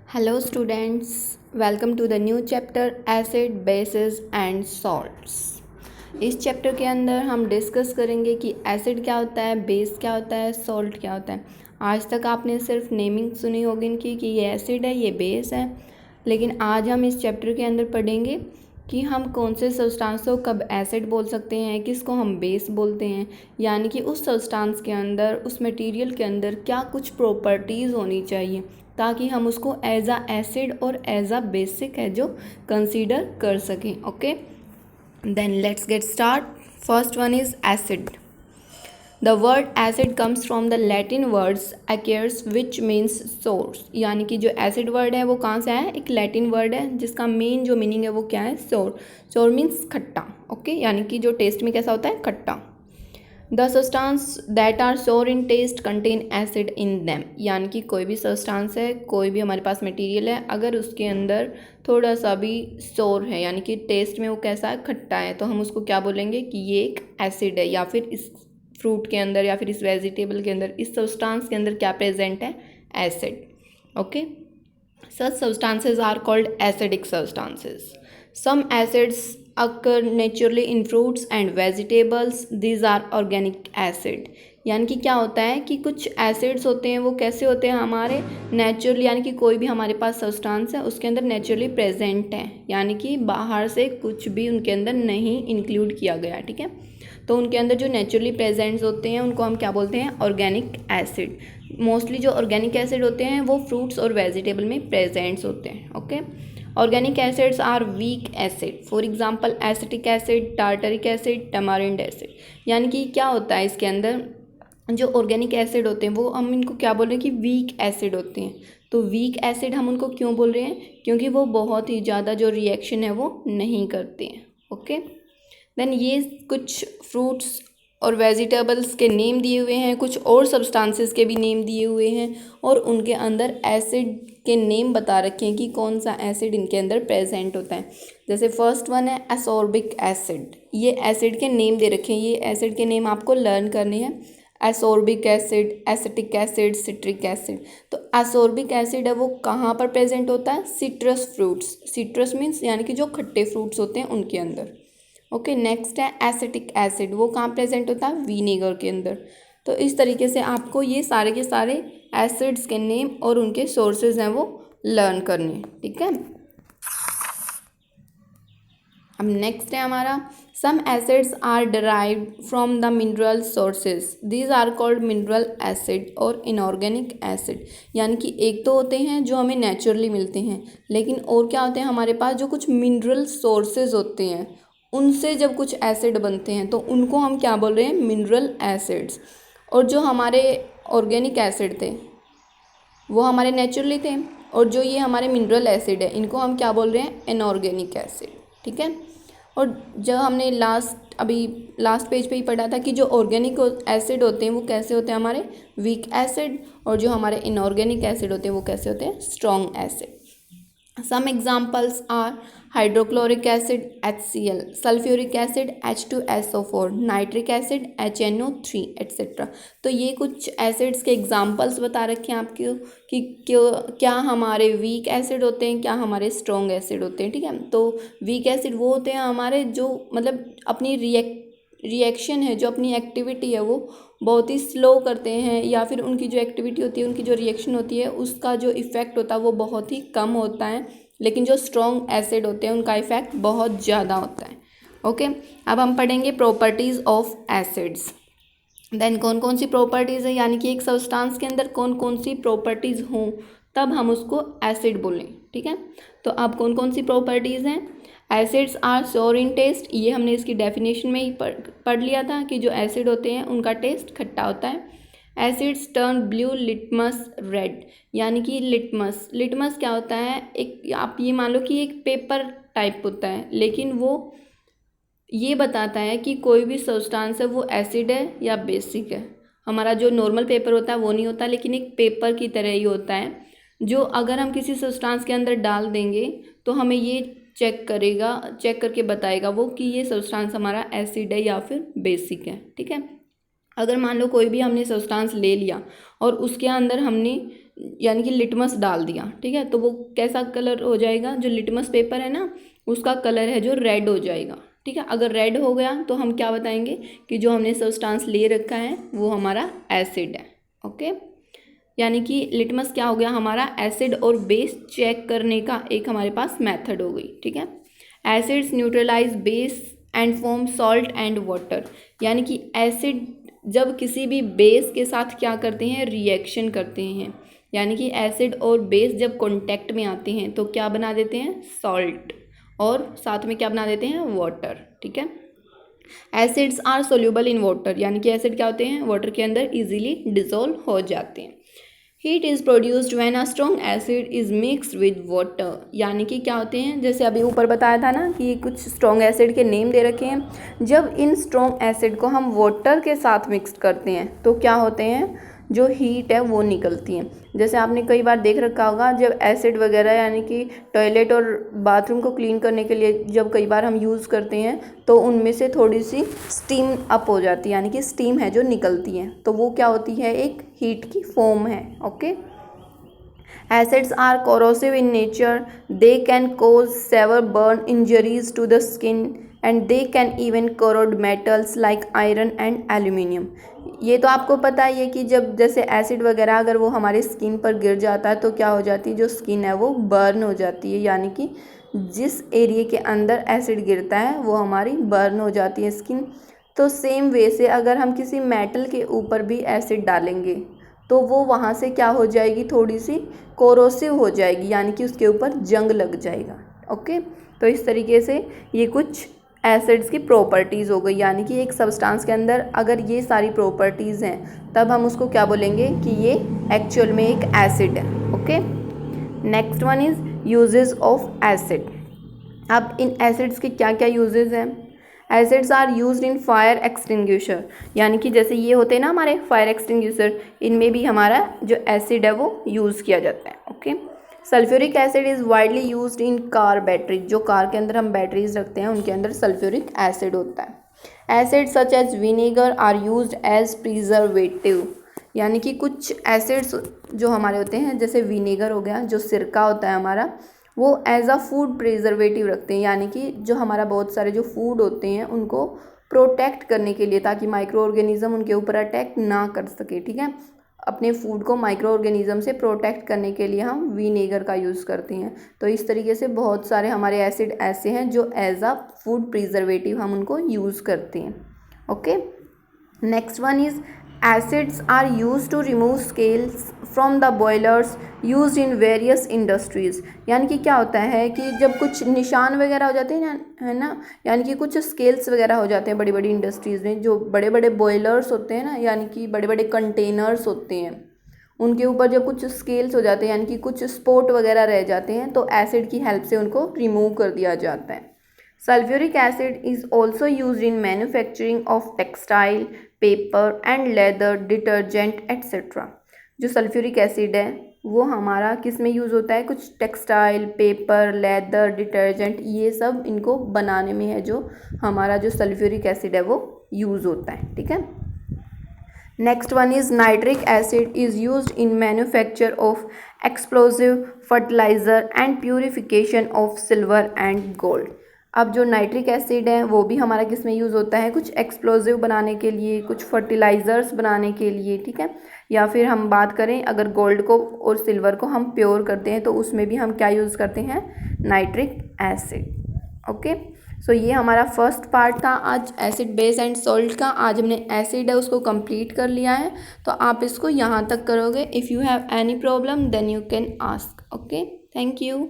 Hello students, welcome to the new chapter acid, bases and salts। इस chapter के अंदर हम डिस्कस करेंगे कि एसिड क्या होता है, बेस क्या होता है, सॉल्ट क्या होता है। आज तक आपने सिर्फ नेमिंग सुनी होगी इनकी कि ये एसिड है, ये बेस है, लेकिन आज हम इस चैप्टर के अंदर पढ़ेंगे कि हम कौन से सब्सटेंस को कब एसिड बोल सकते हैं, किसको हम बेस बोलते हैं, यानी कि उस सब्सटेंस के अंदर, उस मटेरियल के अंदर क्या कुछ प्रॉपर्टीज़ होनी चाहिए ताकि हम उसको एज अ एसिड और एज अ बेसिक है जो कंसीडर कर सकें। Okay, then let's get start. First one is acid. The word acid comes from the Latin words acerus which means source, यानी कि जो एसिड वर्ड है वो कहाँ से आया है, एक लैटिन वर्ड है जिसका मेन जो मीनिंग है वो क्या है, सोर। सोर मीन्स खट्टा। ओके, यानी कि जो टेस्ट में कैसा होता है, खट्टा। The substance that are sour in taste contain acid in them, यानी कि कोई भी सब्सटेंस है, कोई भी हमारे पास मटेरियल है, अगर उसके अंदर थोड़ा सा भी सोर है यानी कि टेस्ट में वो कैसा है, खट्टा है, तो हम उसको क्या बोलेंगे कि ये एक एसिड है। या फिर इस फ्रूट के अंदर या फिर इस वेजिटेबल के अंदर, इस सब्सटेंस के अंदर क्या प्रेजेंट है, acid. Okay, such substances are called acidic substances. Some acids occur naturally in fruits and vegetables. These are organic acid. यानी कि क्या होता है कि कुछ एसिड्स होते हैं वो कैसे होते हैं, हमारे नेचुरली, यानी कि कोई भी हमारे पास सब्सटेंस है उसके अंदर नेचुरली प्रेजेंट है, यानी कि बाहर से कुछ भी उनके अंदर नहीं इंक्लूड किया गया। ठीक है, तो उनके अंदर जो नेचुरली प्रेजेंट्स होते हैं उनको हम क्या बोलते हैं, ऑर्गेनिक एसिड। मोस्टली जो ऑर्गेनिक एसिड होते हैं वो फ्रूट्स और वेजिटेबल में प्रेजेंट्स होते हैं। Okay, organic acids are weak acid, for example acetic acid, tartaric acid, tamarind acid. यानी कि क्या होता है इसके अंदर, जो ऑर्गेनिक एसिड होते हैं वो हम इनको क्या बोल रहे हैं कि वीक एसिड होते हैं। तो वीक एसिड हम उनको क्यों बोल रहे हैं, क्योंकि वो बहुत ही ज़्यादा जो रिएक्शन है वो नहीं करते हैं। ओके, देन ये कुछ फ्रूट्स और वेजिटेबल्स के नेम दिए हुए हैं, कुछ और सब्सटेंसेस के भी नेम दिए हुए हैं, और उनके अंदर एसिड के नेम बता रखे हैं कि कौन सा एसिड इनके अंदर प्रेजेंट होता है। जैसे फर्स्ट वन है एसॉर्बिक एसिड। ये एसिड के नेम दे रखे हैं, ये एसिड के नेम आपको लर्न करने हैं। Ascorbic acid, acetic acid, citric acid. तो एसॉर्बिक एसिड है वो कहाँ पर प्रेजेंट होता है, सिट्रस फ्रूट्स। सिट्रस मीन्स यानी कि जो खट्टे फ्रूट्स होते हैं उनके अंदर। ओके, नेक्स्ट है एसिटिक एसिड, वो कहाँ प्रेजेंट होता है, विनेगर के अंदर। तो इस तरीके से आपको ये सारे के सारे एसिड्स के नेम और उनके सोर्सेज हैं वो लर्न करने। ठीक है, अब नेक्स्ट है हमारा some acids are derived from the mineral sources, these are called mineral acid और इनऑर्गेनिक एसिड। यानी कि एक तो होते हैं जो हमें नेचुरली मिलते हैं, लेकिन और क्या होते हैं हमारे पास, जो कुछ मिनरल सोर्सेज होते हैं उनसे जब कुछ एसिड बनते हैं तो उनको हम क्या बोल रहे हैं, मिनरल एसिड्स। और जो हमारे ऑर्गेनिक एसिड थे वो हमारे नेचुरली थे, और जो ये हमारे मिनरल एसिड है इनको हम क्या बोल रहे हैं, इनऑर्गेनिक एसिड। ठीक है, और जब हमने लास्ट पेज पे ही पढ़ा था कि जो ऑर्गेनिक एसिड होते हैं वो कैसे होते हैं, हमारे वीक एसिड, और जो हमारे इनऑर्गेनिक एसिड होते हैं वो कैसे होते हैं, strong acid. Some examples are hydrochloric acid HCl, sulfuric acid H2SO4, nitric acid HNO3 etc. तो ये कुछ एसिड्स के एग्जांपल्स बता रखे हैं आपको कि क्या हमारे वीक एसिड होते हैं, क्या हमारे स्ट्रॉन्ग एसिड होते हैं। ठीक है, तो वीक एसिड वो होते हैं हमारे जो मतलब अपनी रिएक्शन है, जो अपनी एक्टिविटी है वो बहुत ही स्लो करते हैं, या फिर उनकी जो एक्टिविटी होती है, उनकी जो रिएक्शन होती है उसका जो इफ़ेक्ट होता है वो बहुत ही कम होता है। लेकिन जो स्ट्रॉन्ग एसिड होते हैं उनका इफ़ेक्ट बहुत ज़्यादा होता है। ओके, अब हम पढ़ेंगे प्रॉपर्टीज़ ऑफ एसिड्स। देन कौन कौन सी प्रॉपर्टीज़ है, यानी कि एक सब्सटेंस के अंदर कौन कौन सी प्रॉपर्टीज़ हों तब हम उसको एसिड बोलें। ठीक है, तो अब कौन कौन सी प्रॉपर्टीज़ हैं, acids are sour in test, ये हमने इसकी डेफिनेशन में ही पढ़ लिया था कि जो एसिड होते हैं उनका टेस्ट खट्टा होता है। Acids turn blue litmus red, यानी कि लिटमस क्या होता है, एक आप ये मान लो कि एक पेपर टाइप होता है, लेकिन वो ये बताता है कि कोई भी सब्सटेंस है वो एसिड है या बेसिक है। हमारा जो नॉर्मल पेपर होता है वो नहीं होता, लेकिन एक पेपर की तरह ही होता है, जो अगर हम किसी सब्सटेंस के अंदर डाल देंगे तो हमें ये चेक करके बताएगा वो कि ये सब्सटेंस हमारा एसिड है या फिर बेसिक है। ठीक है, अगर मान लो कोई भी हमने सब्सटेंस ले लिया और उसके अंदर हमने यानी कि लिटमस डाल दिया, ठीक है, तो वो कैसा कलर हो जाएगा, जो लिटमस पेपर है ना उसका कलर है जो रेड हो जाएगा, ठीक है। अगर रेड हो गया तो हम क्या बताएंगे कि जो हमने सब्सटेंस ले रखा है वो हमारा एसिड है। ओके, यानी कि लिटमस क्या हो गया, हमारा एसिड और बेस चेक करने का एक हमारे पास मेथड हो गई, ठीक है। Acids neutralise base and form salt and water, यानी कि एसिड जब किसी भी बेस के साथ क्या करते हैं, रिएक्शन करते हैं, यानी कि एसिड और बेस जब कांटेक्ट में आते हैं तो क्या बना देते हैं, सॉल्ट, और साथ में क्या बना देते हैं, वाटर, ठीक है। Acids are soluble in water, यानी कि एसिड क्या होते हैं, वाटर के अंदर इजीली डिसॉल्व हो जाते हैं। Heat is produced when a strong acid is mixed with water, यानी कि क्या होते हैं, जैसे अभी ऊपर बताया था ना कि कुछ स्ट्रॉन्ग एसिड के नेम दे रखे हैं। जब इन स्ट्रॉन्ग एसिड को हम वाटर के साथ मिक्स करते हैं तो क्या होते हैं, जो हीट है वो निकलती है। जैसे आपने कई बार देख रखा होगा, जब एसिड वगैरह यानी कि टॉयलेट और बाथरूम को क्लीन करने के लिए जब कई बार हम यूज़ करते हैं तो उनमें से थोड़ी सी स्टीम अप हो जाती है, यानी कि स्टीम है जो निकलती है, तो वो क्या होती है, एक हीट की फॉर्म है। Okay, acids are corrosive in nature, they can cause severe burn injuries to the skin and they can even corrode metals like iron and aluminium। ये तो आपको पता ही है कि जब जैसे एसिड वगैरह अगर वो हमारे स्किन पर गिर जाता है तो क्या हो जाती है, जो स्किन है वो बर्न हो जाती है, यानी कि जिस एरिया के अंदर एसिड गिरता है वो हमारी बर्न हो जाती है स्किन। तो सेम वे से अगर हम किसी मेटल के ऊपर भी एसिड डालेंगे तो वो वहाँ से क्या हो जाएगी, थोड़ी सी कोरोसिव हो जाएगी, यानी कि उसके ऊपर जंग लग जाएगा। ओके, तो इस तरीके से ये कुछ एसिड्स की प्रॉपर्टीज़ हो गई, यानी कि एक सब्सटेंस के अंदर अगर ये सारी प्रॉपर्टीज़ हैं तब हम उसको क्या बोलेंगे कि ये एक्चुअल में एक एसिड है। Okay, next one is uses of acid. अब इन एसिड्स के क्या क्या यूजेस हैं। Acids are used in fire extinguisher, यानी कि जैसे ये होते हैं ना हमारे फायर एक्सटिंग्विशर, इनमें भी हमारा जो एसिड है वो यूज़ किया जाता है। Okay, sulphuric acid is widely used in car battery, जो कार के अंदर हम बैटरीज रखते हैं उनके अंदर सल्फ्यूरिक एसिड होता है। Acid such as vinegar are used as preservative, यानी कि कुछ एसिड्स जो हमारे होते हैं, जैसे विनेगर हो गया, जो सिरका होता है हमारा, वो एज अ फूड प्रिजर्वेटिव रखते हैं, यानी कि जो हमारा बहुत सारे जो फूड होते हैं उनको प्रोटेक्ट करने के लिए, ताकि माइक्रो ऑर्गेनिज्म उनके ऊपर अटैक ना कर सके, ठीक है। अपने फूड को माइक्रो ऑर्गेनिज्म से प्रोटेक्ट करने के लिए हम विनेगर का यूज़ करते हैं। तो इस तरीके से बहुत सारे हमारे एसिड ऐसे हैं जो एज अ फूड प्रिजर्वेटिव हम उनको यूज़ करते हैं। Okay, next one is acids are use to remove scales from the boilers use in various industries, यानी कि क्या होता है कि जब कुछ निशान वगैरह हो जाते हैं ना, है ना, यानी कि कुछ स्केल्स वगैरह हो जाते हैं बड़ी बड़ी इंडस्ट्रीज़ में, जो बड़े बड़े बॉयलर्स होते हैं ना, यानी कि बड़े बड़े कंटेनर्स होते हैं, उनके ऊपर जब कुछ स्केल्स हो जाते हैं यानी कि कुछ स्पॉट वगैरह रह जाते हैं तो एसिड की हेल्प से उनको रिमूव कर दिया जाता है। Sulphuric acid is also use in manufacturing of textile, paper and leather, detergent etcetera. जो सल्फ्यूरिक एसिड है वो हमारा किस में यूज़ होता है, कुछ टेक्सटाइल, पेपर, लेदर, डिटर्जेंट, ये सब इनको बनाने में है जो हमारा जो सल्फ्यूरिक एसिड है वो यूज़ होता है, ठीक है। Next one is nitric acid is used in manufacture of explosive, fertiliser and purification of silver and gold. अब जो नाइट्रिक एसिड है वो भी हमारा किस में यूज़ होता है, कुछ एक्सप्लोजिव बनाने के लिए, कुछ फर्टिलाइज़र्स बनाने के लिए, ठीक है। या फिर हम बात करें अगर गोल्ड को और सिल्वर को हम प्योर करते हैं तो उसमें भी हम क्या यूज़ करते हैं, नाइट्रिक एसिड। ओके, सो ये हमारा फर्स्ट पार्ट था आज एसिड, बेस एंड सॉल्ट का। आज हमने एसिड है उसको कंप्लीट कर लिया है, तो आप इसको यहाँ तक करोगे। If you have any problem then you can ask. Okay, thank you.